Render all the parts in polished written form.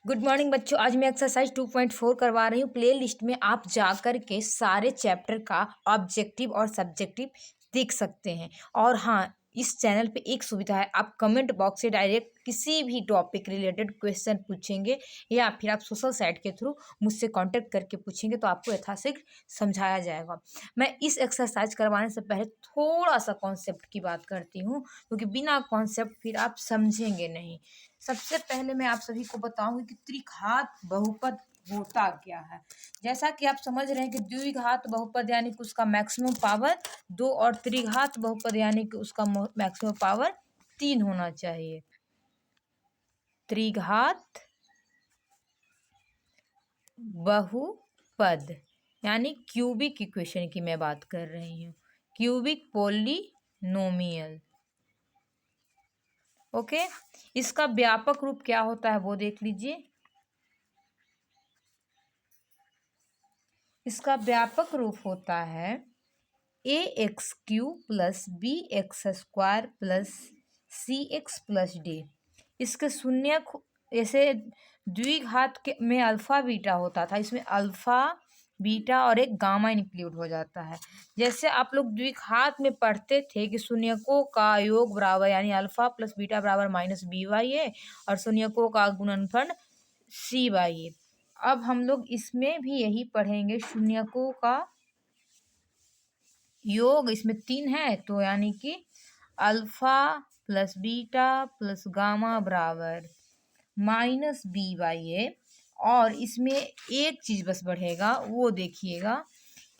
Good morning बच्चों। आज मैं एक्सरसाइज 2.4 करवा रही हूँ। प्ले लिस्ट में आप जाकर के सारे चैप्टर का ऑब्जेक्टिव और सब्जेक्टिव देख सकते हैं। और हाँ, इस चैनल पे एक सुविधा है, आप कमेंट बॉक्स से डायरेक्ट किसी भी टॉपिक रिलेटेड क्वेश्चन पूछेंगे या फिर आप सोशल साइट के थ्रू मुझसे कांटेक्ट करके पूछेंगे तो आपको यथाशीघ्र समझाया जाएगा। मैं इस एक्सरसाइज करवाने से पहले थोड़ा सा कॉन्सेप्ट की बात करती हूँ, क्योंकि बिना कॉन्सेप्ट फिर आप समझेंगे नहीं। सबसे पहले मैं आप सभी को बताऊंगी कि त्रिघात बहुपद होता क्या है। जैसा कि आप समझ रहे हैं कि द्विघात बहुपद यानी कि उसका मैक्सिमम पावर 2 और त्रिघात बहुपद यानी कि उसका मैक्सिमम पावर 3 होना चाहिए। त्रिघात बहुपद यानी क्यूबिक इक्वेशन की मैं बात कर रही हूँ, क्यूबिक पोलिनोमियल। ओके, इसका व्यापक रूप क्या होता है वो देख लीजिए। इसका व्यापक रूप होता है a x cube plus b x square plus c x plus d. इसके शून्य जैसे द्विघात के में अल्फा बीटा होता था, इसमें अल्फा बीटा और एक गामा इंक्लूड हो जाता है। जैसे आप लोग द्विघात में पढ़ते थे कि शून्यकों का योग बराबर यानी अल्फा प्लस बीटा बराबर माइनस बी बाई ए और शून्यकों का गुणनफल सी बाई ए। अब हम लोग इसमें भी यही पढ़ेंगे, शून्यकों का योग इसमें 3 है तो यानी कि alpha plus beta plus gamma बराबर माइनस बी बाई ए। और इसमें एक चीज बस बढ़ेगा, वो देखिएगा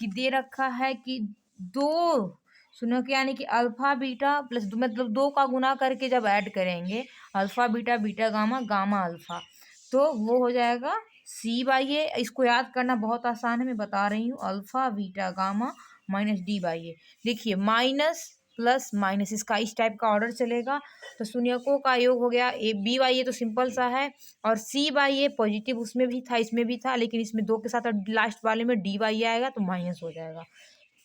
कि दे रखा है कि 2 सुनो कि यानी कि अल्फा बीटा प्लस मतलब 2 का गुना करके जब ऐड करेंगे alpha beta beta gamma gamma alpha, तो वो हो जाएगा सी बाई ए। इसको याद करना बहुत आसान है, मैं बता रही हूँ, alpha beta gamma minus d by a. देखिए माइनस प्लस माइनस इसका इस टाइप का ऑर्डर चलेगा, तो शून्यकों का योग हो गया ए बी बाई ए, तो सिंपल सा है। और सी बाई ए पॉजिटिव उसमें भी था इसमें भी था, लेकिन इसमें 2 के साथ लास्ट वाले में डी बाई ए आएगा तो माइनस हो जाएगा।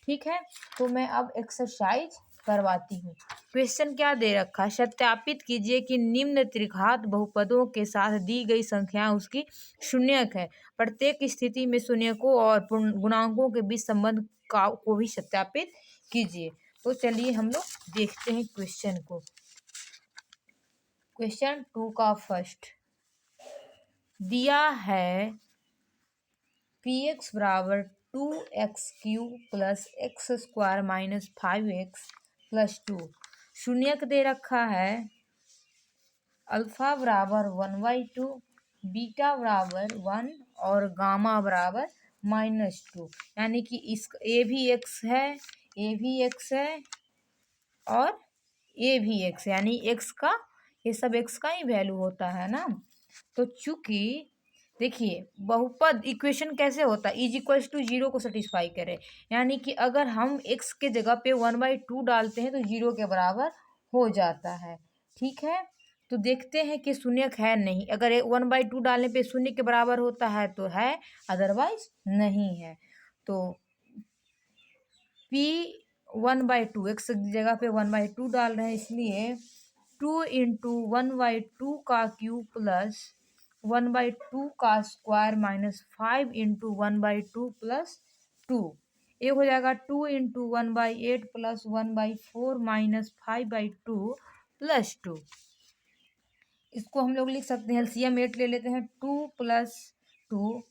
ठीक है, तो मैं अब एक्सरसाइज करवाती हूँ। क्वेश्चन क्या दे रखा है, सत्यापित कीजिए कि निम्न त्रिघात बहुपदों के साथ दी गई संख्या उसकी शून्यक है। प्रत्येक स्थिति में शून्यकों और गुणांकों के बीच संबंध को भी सत्यापित कीजिए। तो चलिए हम लोग देखते हैं क्वेश्चन को। क्वेश्चन 2 का फर्स्ट दिया है पी एक्स बराबर 2x³ plus x square minus 5x plus 2। शून्यक दे रखा है अल्फा बराबर 1/2, बीटा बराबर 1 और गामा बराबर -2। यानी कि इस ए भी एक्स है, ए भी एक्स है और ए भी एक्स, यानी एक्स का ये सब एक्स का ही वैल्यू होता है ना। तो चूंकि देखिए बहुपद इक्वेशन कैसे होता है, इज इक्वल्स टू 0 को सेटिस्फाई करे, यानी कि अगर हम एक्स के जगह पे 1/2 डालते हैं तो 0 के बराबर हो जाता है। ठीक है, तो देखते हैं कि शून्यक है नहीं, अगर 1/2 डालने पे शून्य के बराबर होता है तो है, अदरवाइज नहीं है। तो P 1/2 एक्स की जगह पे 1/2 डाल रहे हैं, इसलिए 2 इंटू 1/2 का क्यूब प्लस 1/2 का स्क्वायर माइनस 5 इंटू 1/2 प्लस 2। ये हो जाएगा 2 इंटू 1/8 प्लस 1/4 माइनस 5/2 प्लस 2। इसको हम लोग लिख सकते हैं, एलसीएम 8 ले लेते हैं, 2 प्लस 2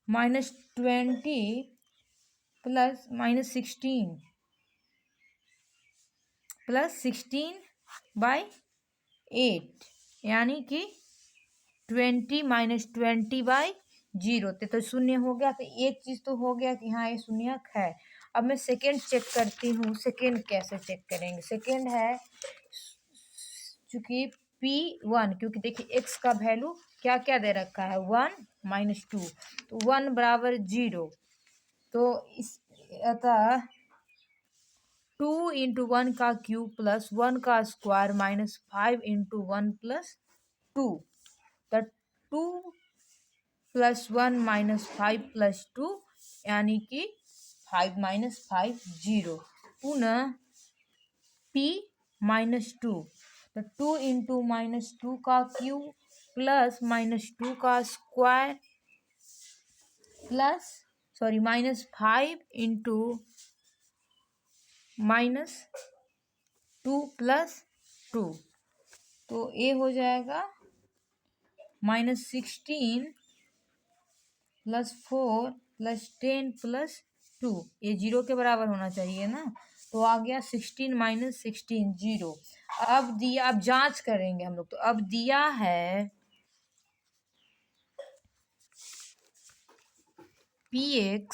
-20 प्लस -16 प्लस 16/8 यानी कि 20 - 20/0। तो शून्य हो गया, तो एक चीज तो हो गया कि हाँ ये शून्यक है। अब मैं सेकेंड चेक करती हूँ, सेकेंड कैसे चेक करेंगे। सेकेंड है चूंकि P1, क्योंकि देखिए x का वैल्यू क्या क्या दे रखा है 1 - 2, तो 1 बराबर 0, तो इस अतः 2 इंटू 1 का क्यूब प्लस 1 का स्क्वायर माइनस 5 इंटू 1 प्लस 2, तो 2 प्लस 1 माइनस 5 प्लस 2 यानी कि 5 - 5 0। पुनः P -2, तो 2 × -2 प्लस -2 का स्क्वायर प्लस -5 -2 प्लस 2, तो ये हो जाएगा -16 + 4 + 10 + 2, ये 0 के बराबर होना चाहिए ना, तो आ गया 16 - 16 0। अब जांच करेंगे हम लोग, तो अब दिया है px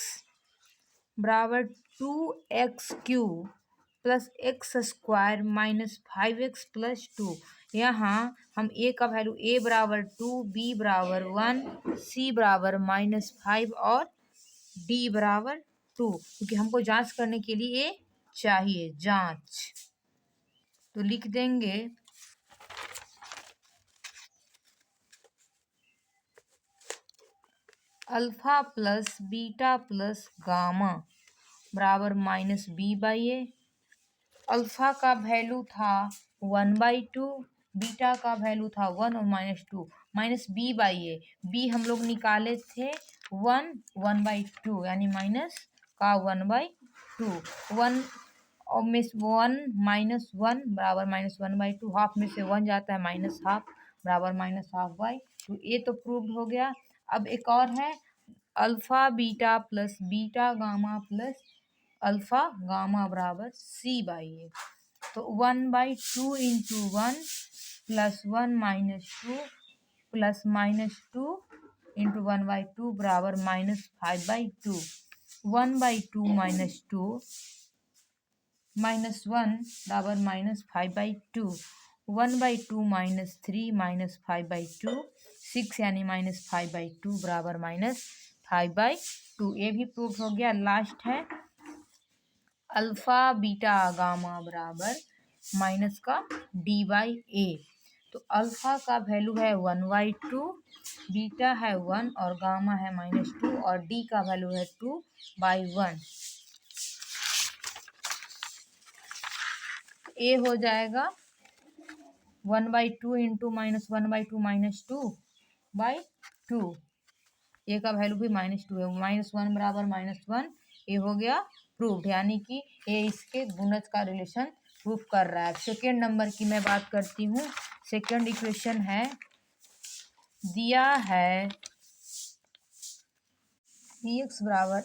बराबर 2x³ + x² - 5x + 2। यहाँ हम a का वैल्यू a बराबर 2, b बराबर 1, c बराबर -5 और d बराबर 2, क्योंकि हमको जांच करने के लिए ये चाहिए जांच, तो लिख देंगे alpha plus beta plus gamma बराबर -b/a। अल्फा का वैल्यू था 1/2, बीटा का वैल्यू था 1 और -2, -b/a। b हम लोग निकाले थे 1/2, यानी माइनस का 1/2, 1 और में 1 -1 बराबर -1/2, हाफ में से 1 जाता है -हाफ बराबर -हाफ/2, ये तो प्रूव्ड हो गया। अब एक और है alpha beta plus beta gamma plus alpha gamma बराबर c/a। तो 1/2 × 1 + 1 - 2 + -2 × 1/2 बराबर -5/2। 1/2 - 2 -1 बराबर -5/2। 1/2 - 3 -5/2, 6 यानी -5/2 बराबर -5/2, ये भी प्रूव हो गया। लास्ट है अल्फा बीटा गामा बराबर माइनस का d/a। तो अल्फा का वैल्यू है 1/2, बीटा है 1 और गामा है -2 और d का वैल्यू है 2/1। ए हो जाएगा 1/2 × -1/2 -2/2, ए का वैल्यू भी -2 है, -1 बराबर -1, ये हो गया प्रूव्ड, यानी कि ये इसके गुणज का रिलेशन प्रूफ कर रहा है। सेकेंड नंबर की मैं बात करती हूँ। सेकेंड इक्वेशन है, दिया है px बराबर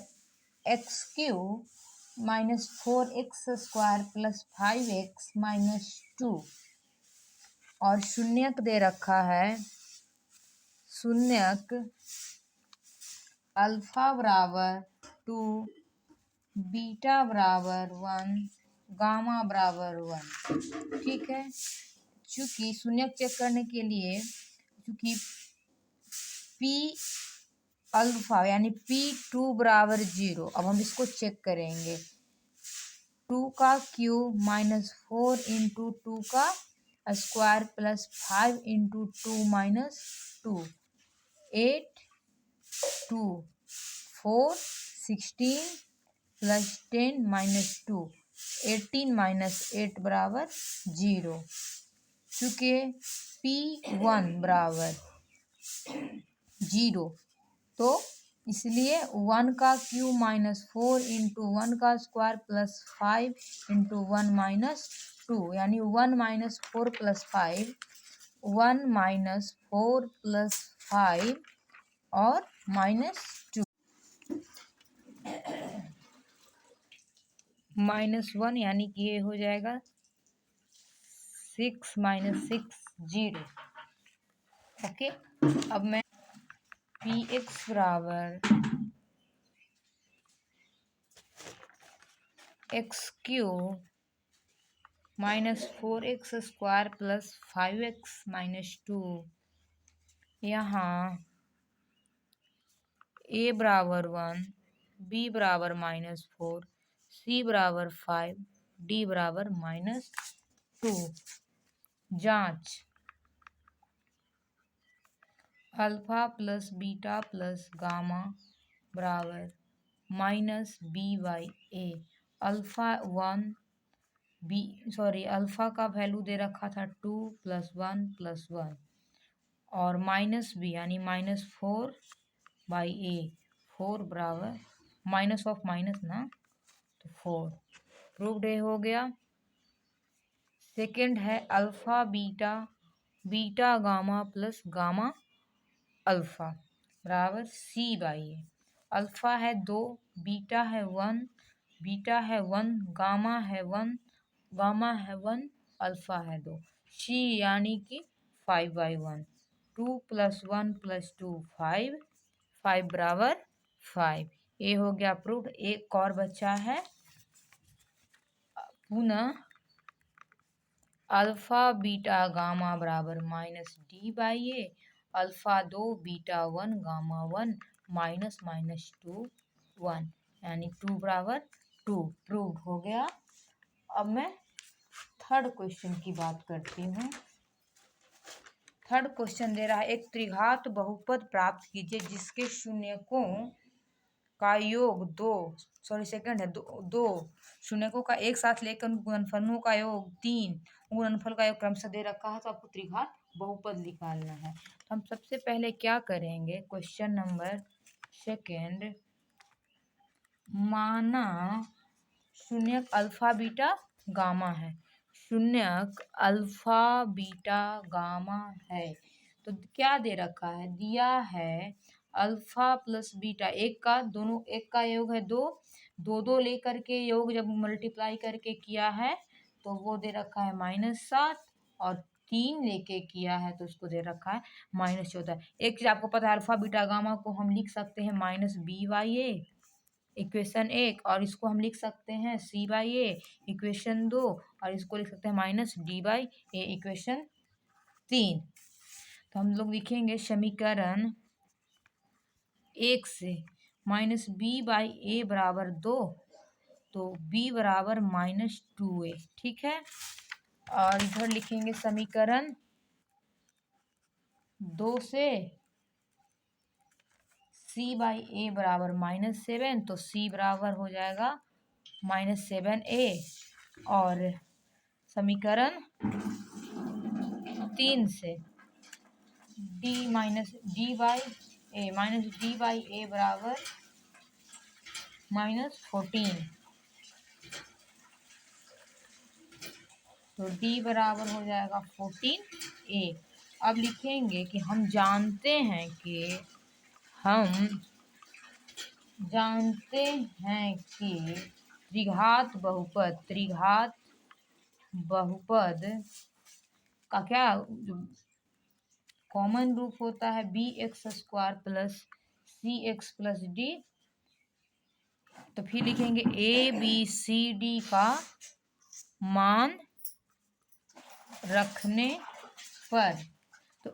x³ - 4x² + 5x - 2 और शून्यक दे रखा है, शून्यक अल्फा बराबर 2, बीटा बराबर 1, गामा बराबर 1। ठीक है, चूंकि शून्यक चेक करने के लिए, चूंकि पी अल्फा यानी p2 बराबर 0, अब हम इसको चेक करेंगे। 2³ - 4 × 2 का स्क्वायर प्लस 5 × 2 - 2, 8, 2, 4, 16 प्लस 10 - 2, 18 - 8 बराबर 0। चूँकि p1 बराबर 0, तो इसलिए 1³ - 4 × 1 का स्क्वायर प्लस 5 × 1 - 2, यानी 1 - 4 + 5, 1 - 4 + 5 और -2, -1, यानी कि ये हो जाएगा 6 - 6 0। ओके, अब मैं px बराबर x³ - 4x² + 5x - 2, यहाँ a बराबर 1, b बराबर -4, c बराबर 5, d बराबर -2। जांच alpha plus beta plus gamma बराबर -b/a। अल्फा 1, अल्फा का वैल्यू दे रखा था 2+1+1 और -b यानी -4/a, 4 बराबर माइनस ऑफ माइनस ना, तो 4 प्रूव्ड ए हो गया। सेकंड है alpha beta, beta gamma plus gamma alpha बराबर c/a। अल्फा है 2, बीटा है 1, बीटा है 1, गामा है 1, गामा है 1, अल्फा है 2, c यानी कि 5/1। 2 + 1 + 2 5, 5 बराबर 5। ये हो गया प्रूव्ड। एक और बच्चा है पुनः अल्फा बीटा गामा बराबर -d/a, अल्फा 2 बीटा 1 गामा 1 -(-2) 1 यानी 2 बराबर 2 प्रूव हो गया। अब मैं थर्ड क्वेश्चन की बात करती हूँ। थर्ड क्वेश्चन दे रहा है एक त्रिघात बहुपद प्राप्त कीजिए जिसके शून्यकों का योग दो शून्यकों का एक साथ लेकर उन गुणनफलों का योग 3, गुणनफल का योग क्रमशः दे रखा है, तो आपको त्रिघात बहुपद निकालना है। तो हम सबसे पहले क्या करेंगे, क्वेश्चन नंबर सेकंड, माना शून्यक अल्फा बीटा गामा है, शून्यक अल्फा बीटा गामा है, तो क्या दे रखा है, दिया है अल्फा प्लस बीटा, एक का योग है 2, 2 लेकर के योग जब मल्टीप्लाई करके किया है तो वो दे रखा है -7, और 3 लेके किया है तो उसको दे रखा है -14। एक चीज आपको पता है, अल्फा बीटा गामा को हम लिख सकते हैं -b/a इक्वेशन 1, और इसको हम लिख सकते हैं c/a इक्वेशन 2, और इसको लिख सकते हैं -d/a इक्वेशन 3। तो हम लोग लिखेंगे समीकरण 1 से -b/a बराबर 2, तो b बराबर -2a, ठीक है। और इधर लिखेंगे समीकरण 2 से c/a बराबर -7, तो c बराबर हो जाएगा -7a, और समीकरण 3 से d/a बराबर -14, तो d बराबर हो जाएगा 14a। अब लिखेंगे कि हम जानते हैं कि त्रिघात बहुपद का क्या कॉमन रूप होता है, bx² plus cx plus d। तो फिर लिखेंगे ABCD का मान रखने पर, तो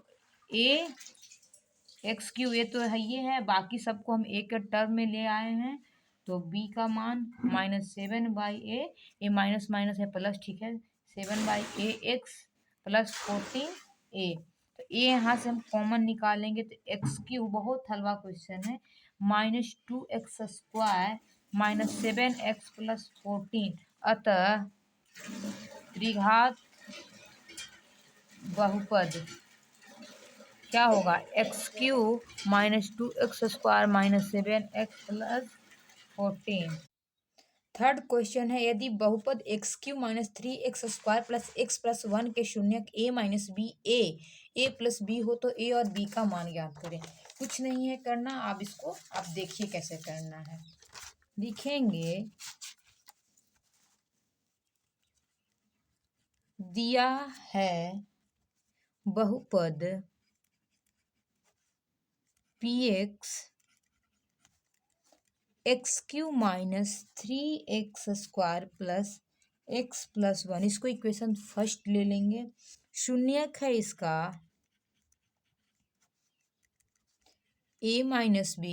AX3 ये तो है, ये है, बाकी सबको हम एक टर्म में ले आए हैं, तो b का मान -7/a, ये माइनस माइनस है प्लस, ठीक है, 7/ax प्लस 14a, तो ये यहाँ से हम कॉमन निकालेंगे, तो x3 बहुत हलवा क्वेश्चन है, -2x² -7x प्लस 14, अतः त्रिघात बहुपद क्या होगा, x3 -2x² -7x plus 14। Third question है यदि बहुपद x3 -3x² plus x plus 1 के शून्यक a प्लस b हो तो a और b का मान ज्ञात करें। कुछ नहीं है करना, आप इसको आप देखिए कैसे करना है। लिखेंगे दिया है बहुपद px x3 -3x² plus x plus 1, इसको इक्वेशन फर्स्ट ले लेंगे। शून्यक है इसका a माइनस b,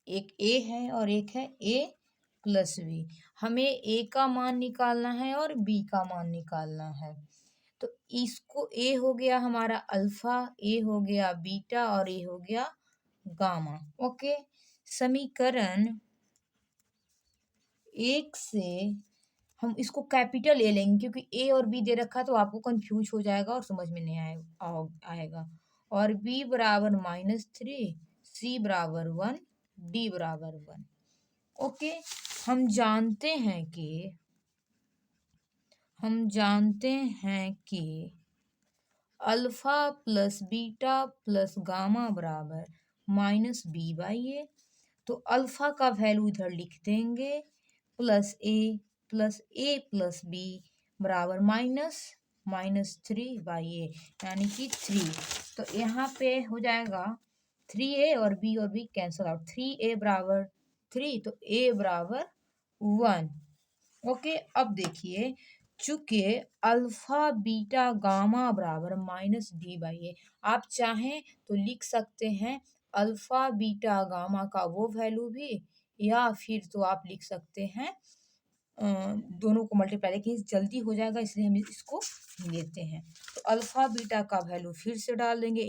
एक a है और एक है a प्लस b। हमें a का मान निकालना है और b का मान निकालना है, तो इसको a हो गया हमारा अल्फा, a हो गया बीटा और a हो गया गामा। ओके, समीकरण 1 से हम इसको कैपिटल ए लेंगे, क्योंकि ए और बी दे रखा है तो आपको कंफ्यूज हो जाएगा और समझ में नहीं आएगा। और बी बराबर -3, सी बराबर 1, डी बराबर 1। ओके, हम जानते हैं कि alpha plus beta plus gamma बराबर -b/a। तो अल्फा का वैल्यू इधर लिख देंगे, +a प्लस बी बराबर -3/a, यानी कि 3। तो यहाँ पे हो जाएगा 3a और b कैंसल आउट, 3a बराबर 3, तो a बराबर 1। ओके, अब देखिए, चूंकि अल्फा बीटा गामा बराबर -d/a, आप चाहें तो लिख सकते हैं अल्फा बीटा गामा का वो वैल्यू भी, या फिर तो आप लिख सकते हैं दोनों को मल्टीप्लाई, लेकिन जल्दी हो जाएगा इसलिए हम इसको लेते हैं। तो अल्फा बीटा का वैल्यू फिर से डाल देंगे,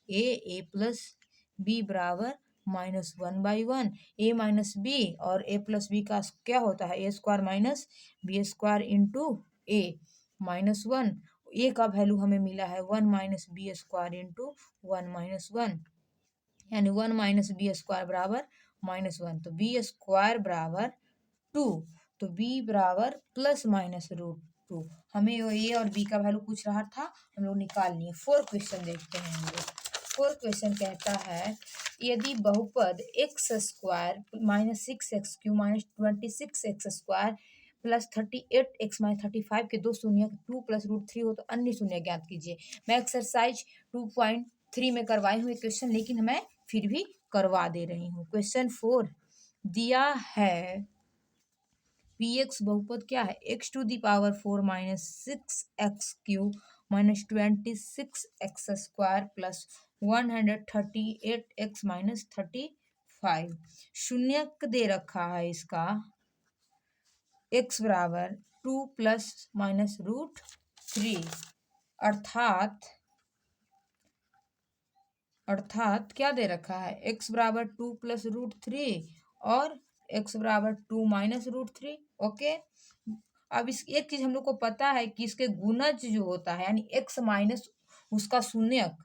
a प्लस बी बराबर -1/1। a-b और a+b का क्या होता है, a² minus b² into a -1। a का वैल्यू हमें मिला है 1 - b² इंटू 1 - 1, यानी 1 - b² बराबर -1। तो b² बराबर 2, तो b बराबर ±√2। हमें ए और बी का वैल्यू पूछ रहा था, हम लोग निकाल लिए। 4 क्वेश्चन देखते हैं हम लोग। 4 क्वेश्चन कहता है, यदि बहुपद x² -6x³ -26x² +38x -35 के दो शून्य 2 + √3 हो तो अन्य शून्य ज्ञात कीजिए। मैं एक्सरसाइज 2.3 में करवाई हूँ क्वेश्चन, लेकिन मैं फिर भी करवा दे रही हूँ। क्वेश्चन 4 दिया है, px बहुपद क्या है, x⁴ -6x³ -26x² +138x -35। शून्यक दे रखा है इसका, x बराबर 2 ± √3, अर्थात क्या दे रखा है, x बराबर 2 + √3 और x बराबर 2 - √3। ओके, अब इस एक चीज हम लोग को पता है कि इसके गुणज जो होता है, यानी x माइनस उसका शून्यक,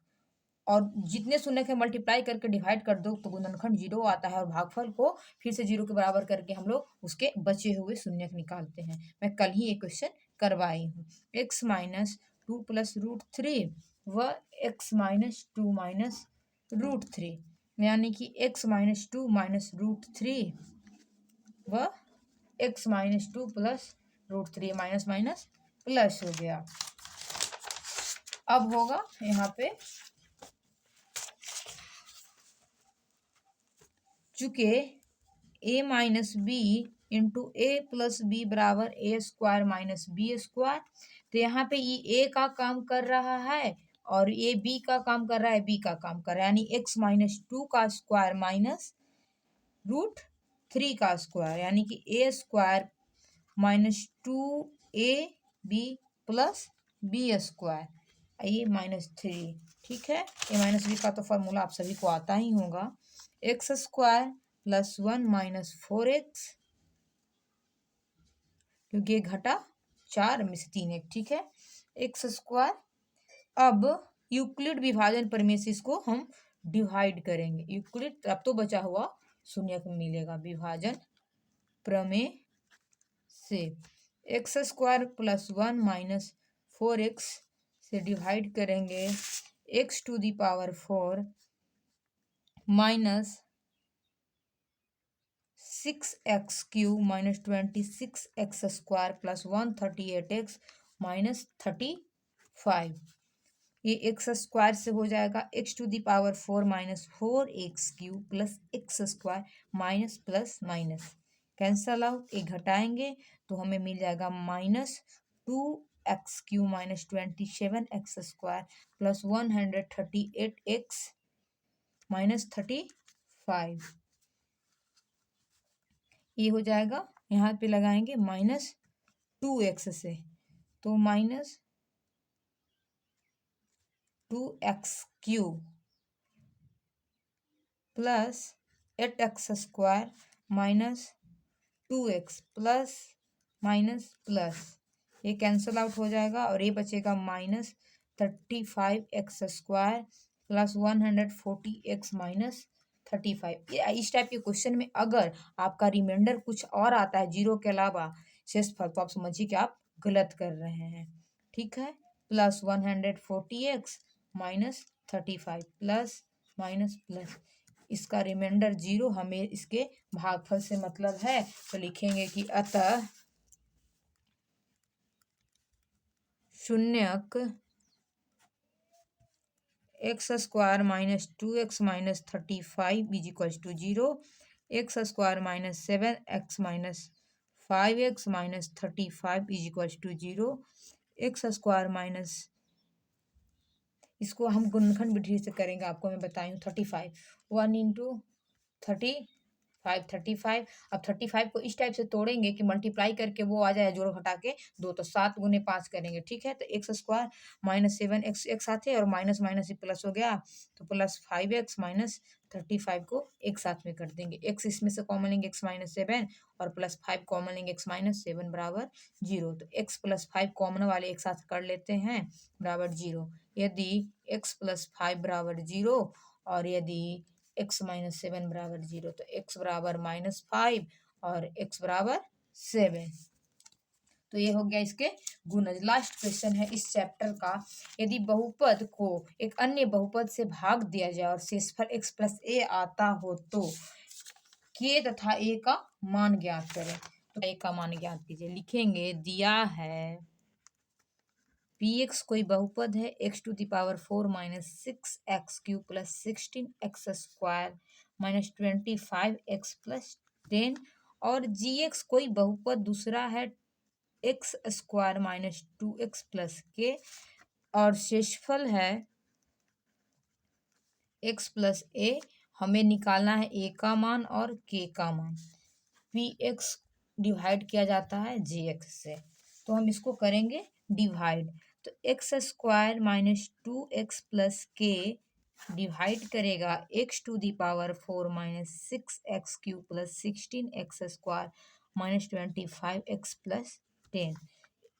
और जितने शून्य के मल्टीप्लाई करके डिवाइड कर दो तो गुणनखंड 0 आता है, और भागफल को फिर से 0 के बराबर करके हम लोग उसके बचे हुए शून्यक निकालते हैं। मैं कल ही एक क्वेश्चन करवाई हूँ। x - 2 + √3 व x - 2 - √3, यानी कि x - 2 - √3 व x - 2 + √3, माइनस माइनस प्लस हो गया। अब होगा यहाँ पे, चूंकि a - b इंटू a+b बराबर a² - b², तो यहाँ पे ये a का काम कर रहा है और ये b का काम कर रहा है, b का काम कर रहा है, यानी x - 2 का स्क्वायर माइनस √3 का स्क्वायर, यानी कि a² - 2ab + b², ये -3। ठीक है, a - b का तो फॉर्मूला आप सभी को आता ही होगा, x² + 1 - 4x, क्योंकि ये घटा 4 में से 3 एक, ठीक है, x²। अब यूक्लिड विभाजन प्रमेय से इसको हम डिवाइड करेंगे, यूक्लिड अब तो बचा हुआ शून्य को मिलेगा, विभाजन प्रमेय से x² + 1 - 4x से डिवाइड करेंगे, x⁴ minus 6x³ -26x² +138x -35। ये x² से हो जाएगा x⁴ -4x³ x² minus plus minus cancel out, ये घटाएंगे तो हमें मिल जाएगा -2x³ -27x² +138x -35। ये हो जाएगा, यहाँ पे लगाएंगे -2x से, तो -2x³ +8x² -2x minus plus, ये कैंसल आउट हो जाएगा और ये बचेगा minus 35x² plus 140x minus 35। इस टाइप के क्वेश्चन में अगर आपका रिमाइंडर कुछ और आता है जीरो के अलावा शेषफल, तो आप समझिए कि आप गलत कर रहे हैं। ठीक है, plus 140x minus 35 plus minus plus, इसका रिमाइंडर जीरो, हमें इसके भागफल से मतलब है, तो लिखेंगे कि अतः शून्यक x² minus 2x minus 35 is equal to zero, x² minus 7x minus 5x minus 35 is equal to zero, x² minus, इसको हम गुणनखंड विधि से करेंगे, आपको मैं बताई हूँ 35, 1 इंटू 35। अब 35 को इस टाइप से तोड़ेंगे कि मल्टीप्लाई करके वो आ जाए जोड़ घटा के 2, तो 7 गुने 5 करेंगे। ठीक है, तो x² माइनस 7x एक साथ है और माइनस माइनस ही प्लस हो गया, तो प्लस 5x माइनस 35 को एक साथ में कर देंगे। x इसमें से कॉमन लेंगे x माइनस 7 और प्लस 5 कॉमन लेंगे x माइनस 7 बराबर जीरो। तो x प्लस 5 कॉमन वाले एक साथ कर लेते हैं बराबर जीरो। यदि x प्लस 5 बराबर जीरो और यदि x माइनस 7 बराबर जीरो, तो x बराबर -5 और x बराबर 7। तो ये हो गया इसके गुणज। लास्ट क्वेश्चन है इस चैप्टर का, यदि बहुपद को एक अन्य बहुपद से भाग दिया जाए और शेषफल x प्लस ए आता हो तो k तथा a का मान ज्ञात करें। तो a का मान ज्ञात कीजिए, लिखेंगे दिया है px कोई बहुपद है x⁴ minus 6x³ plus 16x² minus 25x plus 10, और gx कोई बहुपद दूसरा है x² minus 2x plus k, और शेषफल है x प्लस a। हमें निकालना है a का मान और k का मान। px डिवाइड किया जाता है gx से, तो हम इसको करेंगे डिवाइड। तो x² minus 2x plus k divide करेगा x⁴ minus 6x³ plus 16x² minus 25x plus 10।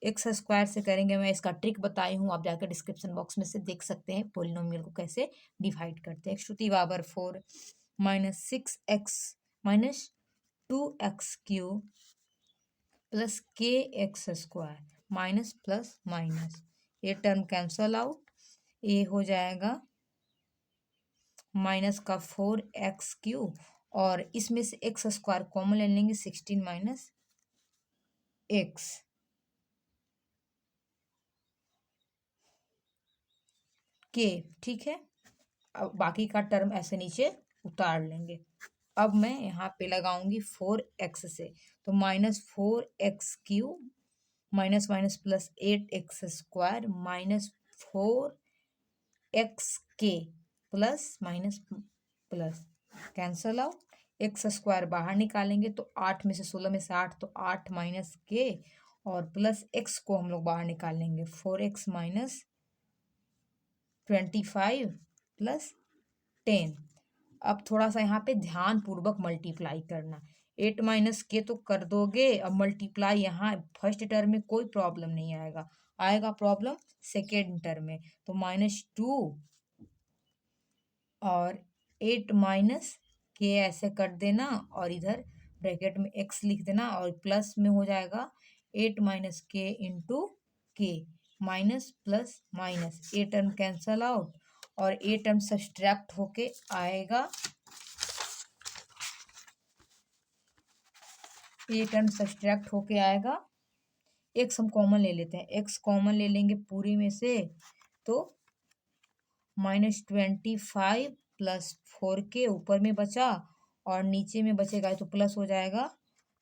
x² से करेंगे, मैं इसका ट्रिक बताई हूँ, आप जाकर डिस्क्रिप्शन बॉक्स में से देख सकते हैं पोलिनोमियल को कैसे डिवाइड करते हैं। x⁴ minus 6x minus 2x³ plus kx² minus plus minus, ये टर्म कैंसल आउट, ये हो जाएगा माइनस का 4x³ और इसमें से x² कॉमन ले लेंगे 16 माइनस x k। ठीक है, अब बाकी का टर्म ऐसे नीचे उतार लेंगे। अब मैं यहाँ पे लगाऊंगी 4x से, तो -4x³ minus minus plus 8x² minus 4xk plus minus plus cancel out, x² बाहर निकालेंगे तो 8 में से 16 में से 8, तो 8 माइनस k और प्लस x को हम लोग बाहर निकालेंगे 4x माइनस 25 प्लस 10। अब थोड़ा सा यहाँ पे ध्यान पूर्वक मल्टीप्लाई करना, 8 माइनस के तो कर दोगे, अब मल्टीप्लाई यहाँ फर्स्ट टर्म में कोई प्रॉब्लम नहीं आएगा, आएगा प्रॉब्लम सेकेंड टर्म में। तो -2 और 8 माइनस के ऐसे कर देना और इधर ब्रैकेट में x लिख देना और प्लस में हो जाएगा 8 माइनस के इंटू के, minus plus minus, a term cancel out और ए टर्म सब्सट्रैक्ट होके आएगा, ए टर्म सब्सट्रैक्ट होके आएगा। एक्स हम कॉमन ले लेते हैं, एक्स कॉमन ले लेंगे पूरी में से, तो -25 प्लस 4k ऊपर में बचा और नीचे में बचेगा तो प्लस हो जाएगा,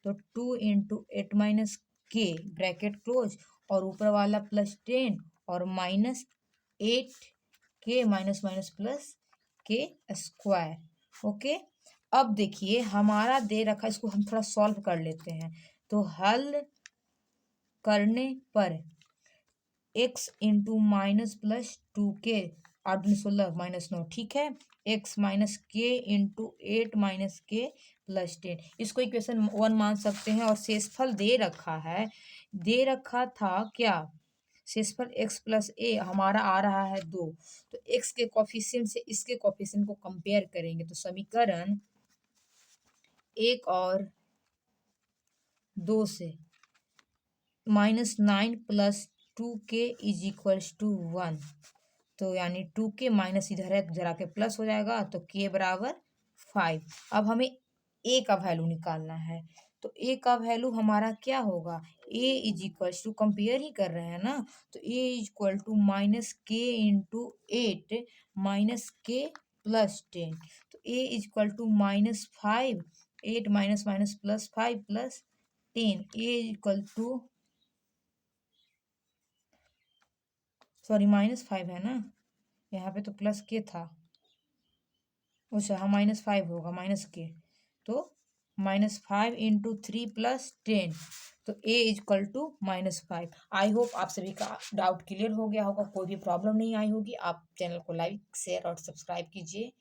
तो 2 इंटू 8 माइनस के ब्रैकेट क्लोज और ऊपर वाला प्लस 10 और minus 8k minus minus plus के स्क्वायर। ओके, अब देखिए हमारा दे रखा, इसको हम थोड़ा सॉल्व कर लेते हैं। तो हल करने पर x into minus plus 2k 8 दूनी 16 -9, ठीक है। x minus k into 8 minus k plus 10, इसको इक्वेशन 1 मान सकते हैं। और शेषफल दे रखा है, दे रखा था क्या, शेषफल x प्लस ए हमारा आ रहा है 2। तो x के कोफिशिएंट से इसके कोफिशिएंट को कंपेयर करेंगे तो समीकरण 1 और 2 से -9 plus 2k is equals to 1। तो यानी 2k माइनस इधर है जरा के प्लस हो जाएगा, तो k बराबर 5। अब हमें a का वैल्यू निकालना है, तो a का वैल्यू हमारा क्या होगा, a is equals to, compare ही कर रहे हैं ना, तो a is equal to minus k into 8 minus k plus 10। तो a is equal to -5, 8 minus minus plus 5 plus 10, a is equal to, sorry -5 है ना, यहाँ पे तो प्लस के था, अच्छा हाँ -5 होगा माइनस के, तो -5 इंटू 3 प्लस 10, तो a is equal to -5। I hope आप सभी का डाउट क्लियर हो गया होगा, कोई भी प्रॉब्लम नहीं आई होगी। आप चैनल को लाइक शेयर और सब्सक्राइब कीजिए।